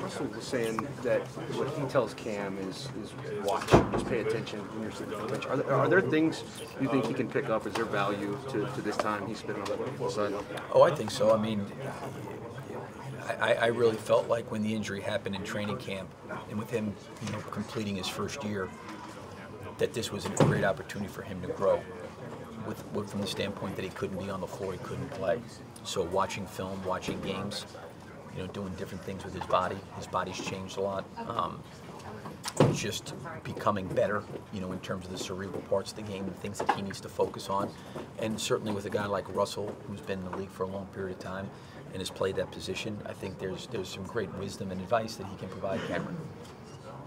Russell was saying that what he tells Cam is watch, just pay attention when you're sitting on the bench. Are there things you think he can pick up? Is there value to this time he's spent on the side? Oh, I think so. I mean, I really felt like when the injury happened in training camp, and with him, completing his first year, that this was a great opportunity for him to grow. From the standpoint that he couldn't be on the floor, he couldn't play. So watching film, watching games, doing different things with his body's changed a lot. Just becoming better, in terms of the cerebral parts of the game, the things that he needs to focus on. And certainly with a guy like Russell, who's been in the league for a long period of time and has played that position, I think there's some great wisdom and advice that he can provide Cameron.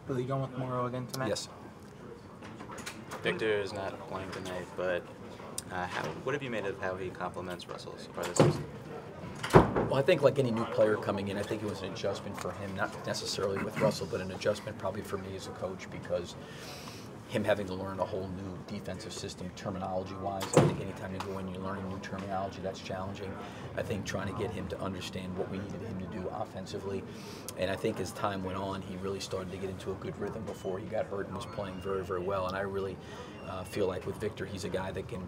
Will you go with Morrow again tonight? Yes. Victor is not playing tonight, but what have you made of how he complements Russell so far this season? Well, I think like any new player coming in, I think it was an adjustment for him, not necessarily with Russell, but an adjustment probably for me as a coach, because him having to learn a whole new defensive system terminology-wise. I think anytime you go in, you're learning new terminology, that's challenging. I think trying to get him to understand what we needed him to do offensively. And I think as time went on, he really started to get into a good rhythm before he got hurt and was playing very, very well. And I really feel like with Victor, he's a guy that can,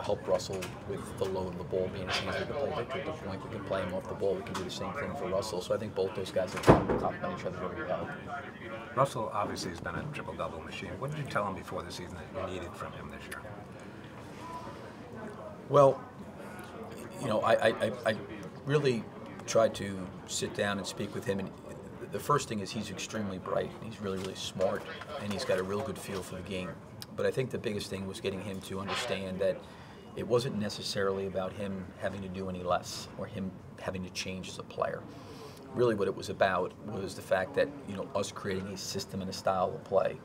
help Russell with the load of the ball being as easy to play Victor at the point. We can play him off the ball. We can do the same thing for Russell. So I think both those guys have complement each other very well. Russell obviously has been a triple-double machine. What did you tell him before the season that you needed from him this year? Well, I really tried to sit down and speak with him. And the first thing is he's extremely bright. He's really, really smart, and he's got a real good feel for the game. But I think the biggest thing was getting him to understand that it wasn't necessarily about him having to do any less or him having to change as a player. Really what it was about was the fact that, us creating a system and a style of play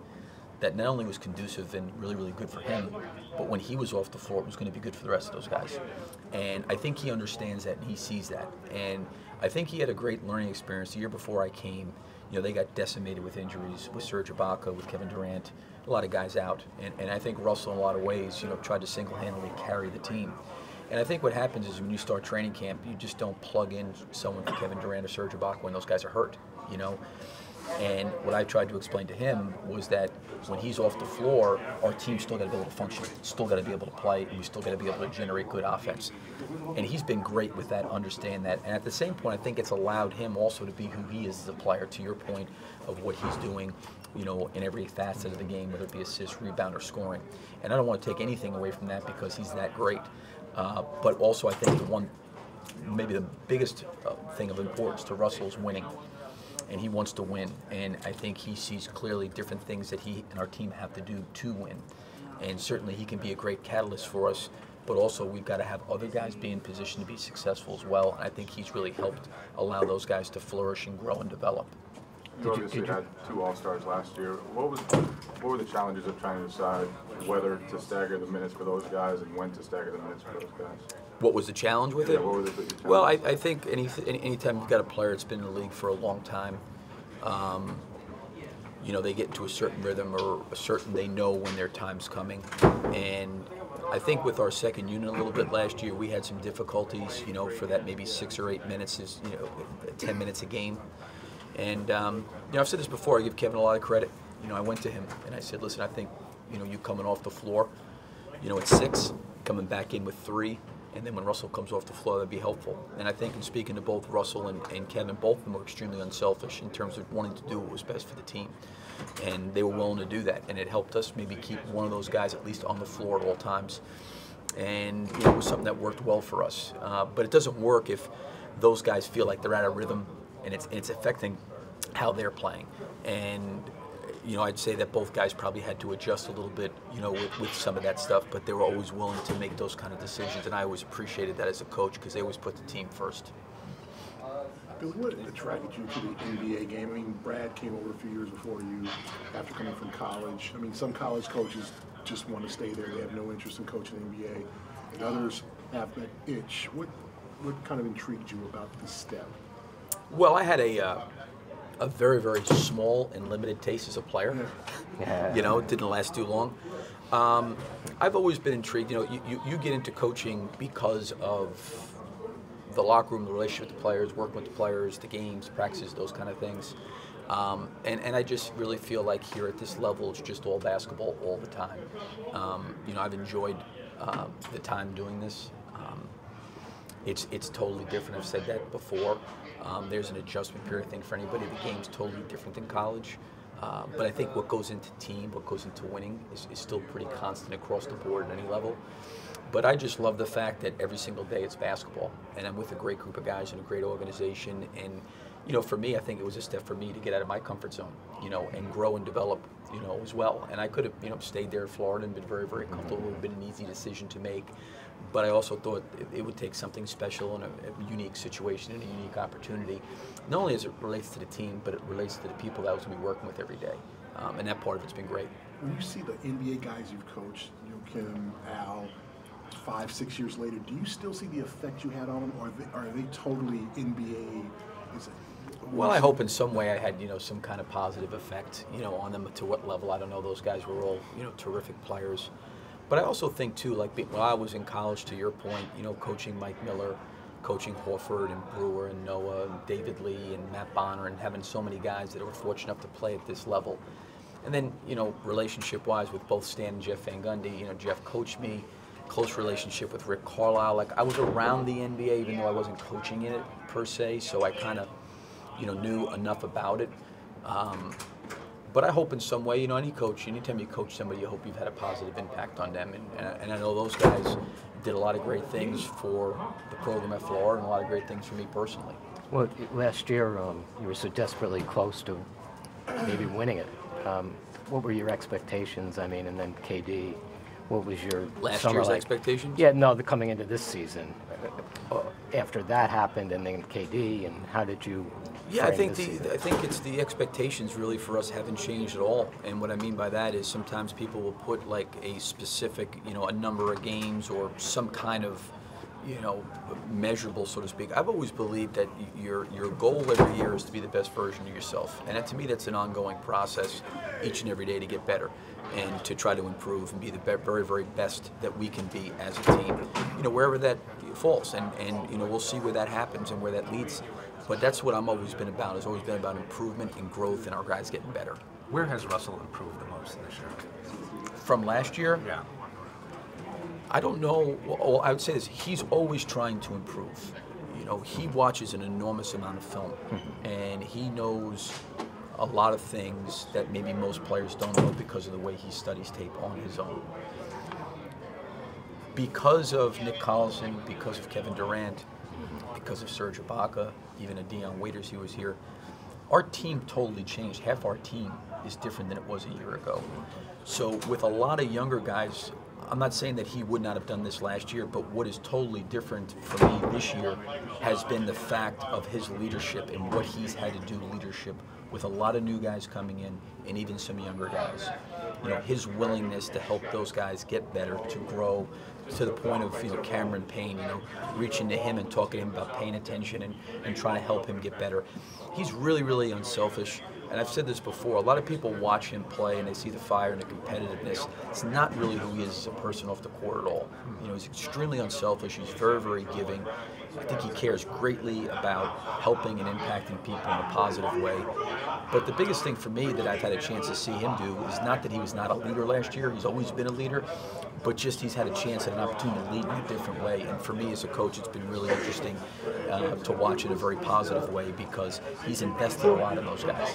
that not only was conducive and really, really good for him, but when he was off the floor, it was going to be good for the rest of those guys. And I think he understands that and he sees that. And I think he had a great learning experience. The year before I came, they got decimated with injuries, with Serge Ibaka, with Kevin Durant, a lot of guys out. And I think Russell, in a lot of ways, tried to single-handedly carry the team. And I think what happens is when you start training camp, you just don't plug in someone for Kevin Durant or Serge Ibaka when those guys are hurt, And what I tried to explain to him was that when he's off the floor, our team's still got to be able to function, still got to be able to play, and we still got to be able to generate good offense. And he's been great with that, understand that. And at the same point, I think it's allowed him also to be who he is as a player, to your point of what he's doing, in every facet of the game, whether it be assist, rebound, or scoring. And I don't want to take anything away from that because he's that great. But also I think maybe the biggest thing of importance to Russell is winning. And he wants to win. And I think he sees clearly different things that he and our team have to do to win. And certainly he can be a great catalyst for us, but also we've got to have other guys be in position to be successful as well. And I think he's really helped allow those guys to flourish and grow and develop. You obviously had 2 All-Stars last year. What were the challenges of trying to decide whether to stagger the minutes for those guys and when to stagger the minutes for those guys? What was the challenge with it? What were the challenges? Well, I think anytime you've got a player that's been in the league for a long time, they get into a certain rhythm or they know when their time's coming. And I think with our second unit a little bit last year, we had some difficulties, for that maybe 6 or 8 minutes, 10 minutes a game. And, I've said this before, I give Kevin a lot of credit. I went to him and I said, listen, I think, you coming off the floor, at 6, coming back in with 3, and then when Russell comes off the floor, that'd be helpful. And I think in speaking to both Russell and Kevin, both of them were extremely unselfish in terms of wanting to do what was best for the team. And they were willing to do that, and it helped us maybe keep one of those guys at least on the floor at all times. And, it was something that worked well for us. But it doesn't work if those guys feel like they're out of rhythm and it's affecting how they're playing. And I'd say that both guys probably had to adjust a little bit, with some of that stuff, but they were always willing to make those kind of decisions, and I always appreciated that as a coach because they always put the team first. Billy, what attracted you to the NBA game? I mean, Brad came over a few years before you after coming from college. I mean, some college coaches just want to stay there. They have no interest in coaching the NBA, and others have that itch. What kind of intrigued you about this step? Well, I had a very, very small and limited taste as a player. Yeah. It didn't last too long. I've always been intrigued. You get into coaching because of the locker room, the relationship with the players, working with the players, the games, practices, those kind of things. And I just really feel like here at this level, it's just all basketball all the time. You know, I've enjoyed the time doing this. It's totally different. I've said that before. There's an adjustment period, I think, for anybody. The game's totally different than college. But I think what goes into team, what goes into winning is still pretty constant across the board at any level. But I just love the fact that every single day it's basketball, and I'm with a great group of guys and a great organization. And you know, for me, I think it was a step for me to get out of my comfort zone, you know, and grow and develop, you know, as well. And I could have, you know, stayed there in Florida and been very, very comfortable. It would have been an easy decision to make. But I also thought it would take something special and a unique situation and a unique opportunity, not only as it relates to the team, but it relates to the people that I was going to be working with every day. And that part of it's been great. When you see the NBA guys you've coached, Kim, Al, 5, 6 years later, do you still see the effect you had on them, or are they totally NBA? Well, I hope in some way I had, you know, some kind of positive effect, you know, on them. To what level, I don't know. Those guys were all, you know, terrific players. But I also think, too, like while I was in college, to your point, you know, coaching Mike Miller, coaching Horford and Brewer and Noah and David Lee and Matt Bonner, and having so many guys that were fortunate enough to play at this level. And then, you know, relationship-wise with both Stan and Jeff Van Gundy, you know, Jeff coached me, close relationship with Rick Carlisle. Like, I was around the NBA even though I wasn't coaching in it per se, so I kind of, you know, knew enough about it. But I hope in some way, you know, any coach, anytime you coach somebody, you hope you've had a positive impact on them. And I know those guys did a lot of great things for the program at Florida and a lot of great things for me personally. Well, last year you were so desperately close to maybe winning it. What were your expectations? I mean, and then KD, what was your last summer year's like? Expectations? Yeah, no, coming into this season. After that happened, and then KD, and how did you? Yeah, I think it's the expectations really for us haven't changed at all. And what I mean by that is sometimes people will put like a specific, you know, a number of games or some kind of, you know, measurable, so to speak. I've always believed that your goal every year is to be the best version of yourself. And to me, that's an ongoing process each and every day to get better and to try to improve and be the very, very best that we can be as a team, you know, wherever that falls. And you know, we'll see where that happens and where that leads. But that's what I'm always been about. It's always been about improvement and growth and our guys getting better. Where has Russell improved the most this year? From last year? Yeah. I don't know. Well, I would say this. He's always trying to improve. You know, he watches an enormous amount of film, and he knows a lot of things that maybe most players don't know because of the way he studies tape on his own. Because of Nick Collison, because of Kevin Durant, because of Serge Ibaka, even a Deion Waiters, he was here, our team totally changed. Half our team is different than it was a year ago. So with a lot of younger guys, I'm not saying that he would not have done this last year, but what is totally different for me this year has been the fact of his leadership and what he's had to do leadership with a lot of new guys coming in and even some younger guys. You know, his willingness to help those guys get better, to grow, to the point of, you know, Cameron Payne, you know, reaching to him and talking to him about paying attention and trying to help him get better. He's really, really unselfish. And I've said this before, a lot of people watch him play and they see the fire and the competitiveness. It's not really who he is as a person off the court at all. You know, he's extremely unselfish. He's very, very giving. I think he cares greatly about helping and impacting people in a positive way. But the biggest thing for me that I've had a chance to see him do is not that he was not a leader last year. He's always been a leader. But just he's had a chance and an opportunity to lead in a different way. And for me as a coach, it's been really interesting to watch in a very positive way because he's invested a lot in those guys.